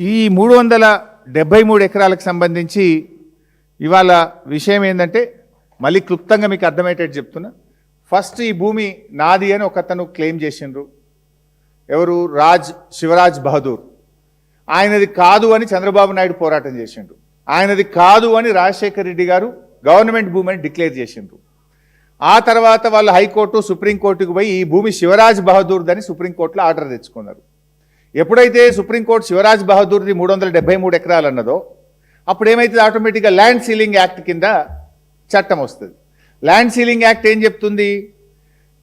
ఈ 373 ఎకరాలకు సంబంధించి ఇవాళ విషయం ఏంటంటే మళ్ళీ క్లుప్తంగా మీకు అర్థమయ్యేటట్టు చెప్తున్నా. ఫస్ట్ ఈ భూమి నాది అని ఒకతను క్లెయిమ్ చేసిండ్రు. ఎవరు? శివరాజ్ బహదూర్. ఆయనది కాదు అని చంద్రబాబు నాయుడు పోరాటం చేసిండ్రు. ఆయనది కాదు అని రాజశేఖర్ రెడ్డి గారు గవర్నమెంట్ భూమి అని డిక్లేర్ చేసిండ్రు. ఆ తర్వాత వాళ్ళు హైకోర్టు సుప్రీంకోర్టుకు పోయి ఈ భూమి శివరాజ్ బహదూర్దని సుప్రీంకోర్టులో ఆర్డర్ తెచ్చుకున్నారు. ఎప్పుడైతే సుప్రీంకోర్టు శివరాజ్ బహదూర్ది 373 ఎకరాలు అన్నదో అప్పుడు ఏమైతుంది, ఆటోమేటిక్గా ల్యాండ్ సీలింగ్ యాక్ట్ కింద చట్టం వస్తుంది. ల్యాండ్ సీలింగ్ యాక్ట్ ఏం చెప్తుంది?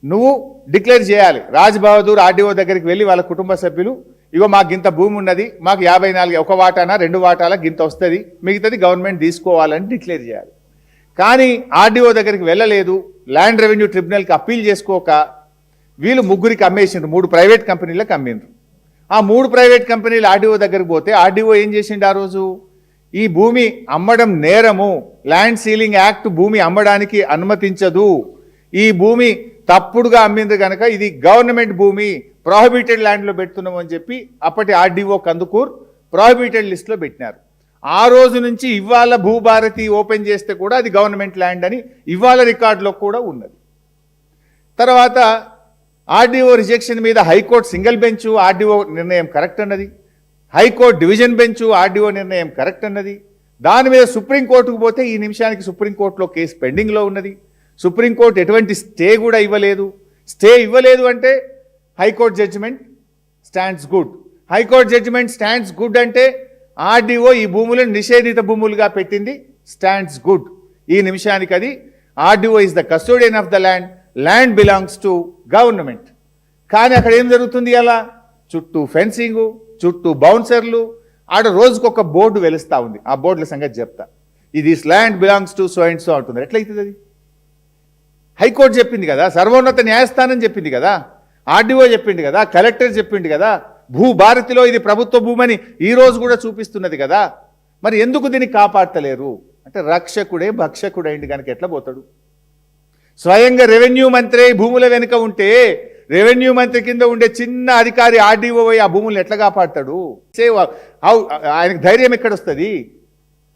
నువ్వు డిక్లేర్ చేయాలి. రాజ్ బహదూర్ ఆర్డీఓ దగ్గరికి వెళ్ళి వాళ్ళ కుటుంబ సభ్యులు, ఇగో మాకు గింత భూమి ఉన్నది, మాకు 54 ఒక వాటానా 2 వాటాల గింత వస్తుంది, మిగతాది గవర్నమెంట్ తీసుకోవాలని డిక్లేర్ చేయాలి. కానీ ఆర్డీఓ దగ్గరికి వెళ్ళలేదు, ల్యాండ్ రెవెన్యూ ట్రిబ్యునల్కి అప్పీల్ చేసుకోక వీళ్ళు ముగ్గురికి అమ్మేసిండ్రు. 3 ప్రైవేట్ కంపెనీలకు అమ్మిండ్రు. ఆ 3 ప్రైవేట్ కంపెనీలు ఆర్డీఓ దగ్గరికి పోతే ఆర్డీఓ ఏం చేసిండు? ఆ రోజు ఈ భూమి అమ్మడం నేరము, ల్యాండ్ సీలింగ్ యాక్ట్ భూమి అమ్మడానికి అనుమతించదు, ఈ భూమి తప్పుడుగా అమ్మింది కనుక ఇది గవర్నమెంట్ భూమి, ప్రొహిబిటెడ్ ల్యాండ్లో పెడుతున్నాము అని చెప్పి అప్పటి ఆర్డీఓ కందుకూర్ ప్రొహిబిటెడ్ లిస్ట్లో పెట్టినారు. ఆ రోజు నుంచి ఇవాళ భూభారతి ఓపెన్ చేస్తే కూడా అది గవర్నమెంట్ ల్యాండ్ అని ఇవాళ రికార్డులో కూడా ఉన్నది. తర్వాత ఆర్డీఓ రిజెక్షన్ మీద హైకోర్టు సింగిల్ బెంచ్ ఆర్డీఓ నిర్ణయం కరెక్ట్ అన్నది, హైకోర్టు డివిజన్ బెంచ్ ఆర్డీఓ నిర్ణయం కరెక్ట్ అన్నది. దాని మీద సుప్రీంకోర్టుకు పోతే ఈ నిమిషానికి సుప్రీంకోర్టులో కేసు పెండింగ్లో ఉన్నది. సుప్రీంకోర్టు ఎటువంటి స్టే కూడా ఇవ్వలేదు. స్టే ఇవ్వలేదు అంటే high court judgment stands good. High court judgment stands good అంటే ఆర్డీఓ ఈ భూములను నిషేధిత భూములుగా పెట్టింది, స్టాండ్స్ గుడ్. ఈ నిమిషానికి అది RDO is the custodian of the land, land belongs to government. కానీ అక్కడ ఏం జరుగుతుంది? అలా చుట్టూ ఫెన్సింగు, చుట్టూ బౌన్సర్లు, ఆడ రోజుకొక బోర్డు వెలుస్తూ ఉంది. ఆ బోర్డుల సంగతి చెప్తా. ఇది land belongs to so and so అంటుంది. ఎట్లయితుంది అది? హైకోర్టు చెప్పింది కదా, సర్వోన్నత న్యాయస్థానం చెప్పింది కదా, ఆర్డీఓ చెప్పింది కదా, కలెక్టర్ చెప్పింది కదా, భూభారతిలో ఇది ప్రభుత్వ భూమని ఈ రోజు కూడా చూపిస్తున్నది కదా. మరి ఎందుకు దీన్ని కాపాడతలేరు అంటే రక్షకుడే భక్షకుడు అయింది కనుక ఎట్లా పోతాడు? స్వయంగా రెవెన్యూ మంత్రి భూముల వెనుక ఉంటే రెవెన్యూ మంత్రి కింద ఉండే చిన్న అధికారి ఆర్డీఓ ఆ భూములను ఎట్లా కాపాడతాడు? ఆయనకు ధైర్యం ఎక్కడొస్తుంది?